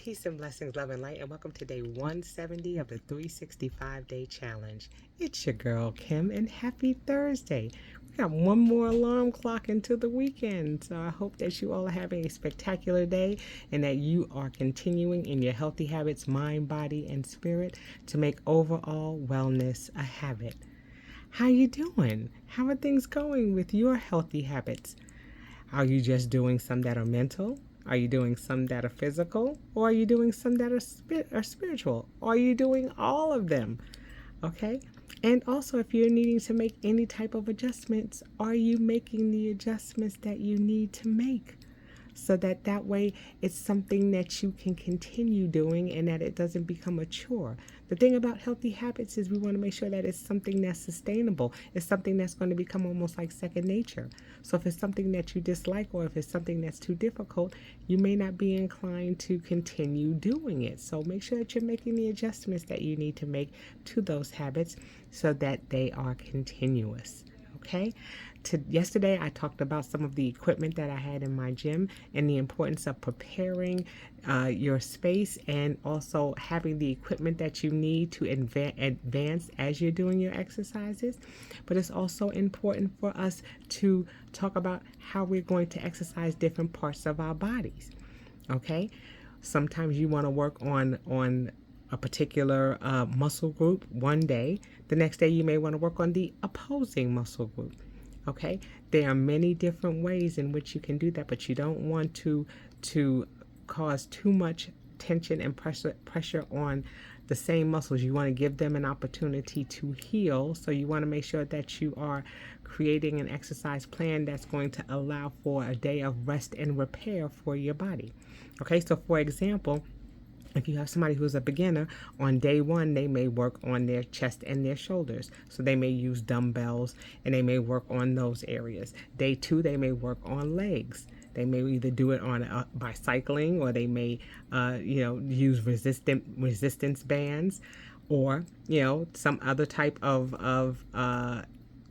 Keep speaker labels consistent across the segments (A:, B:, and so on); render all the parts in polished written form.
A: Peace and blessings, love and light, and welcome to day 170 of the 365-day challenge. It's your girl, Kim, and happy Thursday. We got one more alarm clock into the weekend, so I hope that you all are having a spectacular day and that you are continuing in your healthy habits, mind, body, and spirit to make overall wellness a habit. How you doing? How are things going with your healthy habits? Are you just doing some that are mental? Are you doing some that are physical? Or are you doing some that are spiritual? Or are you doing all of them? Okay? And also, if you're needing to make any type of adjustments, are you making the adjustments that you need to make? So that way it's something that you can continue doing and that it doesn't become a chore. The thing about healthy habits is we want to make sure that it's something that's sustainable. It's something that's going to become almost like second nature. So if it's something that you dislike or if it's something that's too difficult, you may not be inclined to continue doing it. So make sure that you're making the adjustments that you need to make to those habits so that they are continuous. Okay? Yesterday, I talked about some of the equipment that I had in my gym and the importance of preparing your space and also having the equipment that you need to advance as you're doing your exercises. But it's also important for us to talk about how we're going to exercise different parts of our bodies. Okay? Sometimes you want to work on a particular muscle group one day. The next day you may want to work on the opposing muscle group. Okay, there are many different ways in which you can do that, but you don't want to cause too much tension and pressure on the same muscles. You want to give them an opportunity to heal, so you want to make sure that you are creating an exercise plan that's going to allow for a day of rest and repair for your body. Okay, so for example, if you have somebody who's a beginner, on day one, they may work on their chest and their shoulders. So they may use dumbbells and they may work on those areas. Day two, they may work on legs. They may either do it on by cycling, or they may, use resistance bands, or some other type of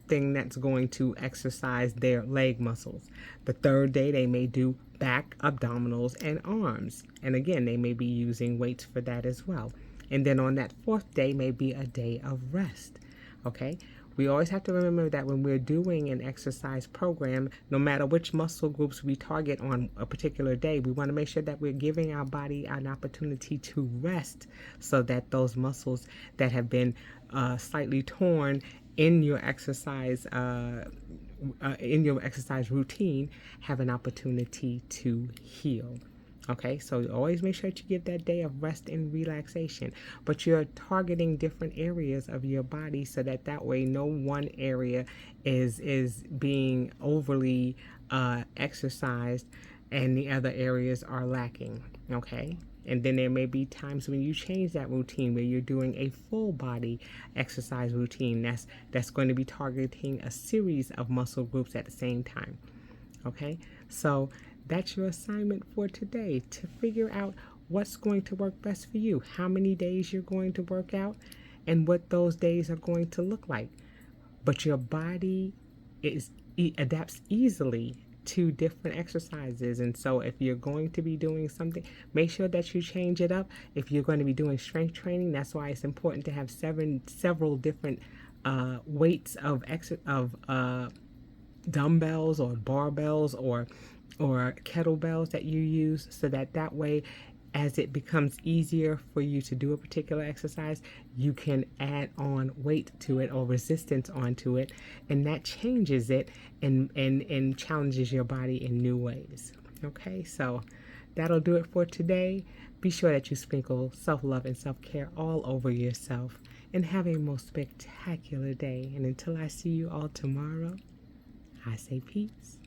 A: thing that's going to exercise their leg muscles. The third day, they may do back, abdominals, and arms. And again, they may be using weights for that as well. And then on that fourth day may be a day of rest. Okay? We always have to remember that when we're doing an exercise program, no matter which muscle groups we target on a particular day, we want to make sure that we're giving our body an opportunity to rest so that those muscles that have been slightly torn in your exercise routine have an opportunity to heal. Okay, so always make sure that you give that day of rest and relaxation, but you're targeting different areas of your body so that way no one area is being overly exercised and the other areas are lacking. Okay, and then there may be times when you change that routine where you're doing a full body exercise routine that's going to be targeting a series of muscle groups at the same time. Okay, so that's your assignment for today, to figure out what's going to work best for you, how many days you're going to work out, and what those days are going to look like. But your body adapts easily to different exercises, and so if you're going to be doing something, make sure that you change it up. If you're going to be doing strength training, that's why it's important to have several different weights of dumbbells or barbells or kettlebells that you use, so that way as it becomes easier for you to do a particular exercise, you can add on weight to it or resistance onto it, and that changes it and challenges your body in new ways. Okay, so that'll do it for today. Be sure that you sprinkle self-love and self-care all over yourself, and have a most spectacular day. And until I see you all tomorrow, I say peace.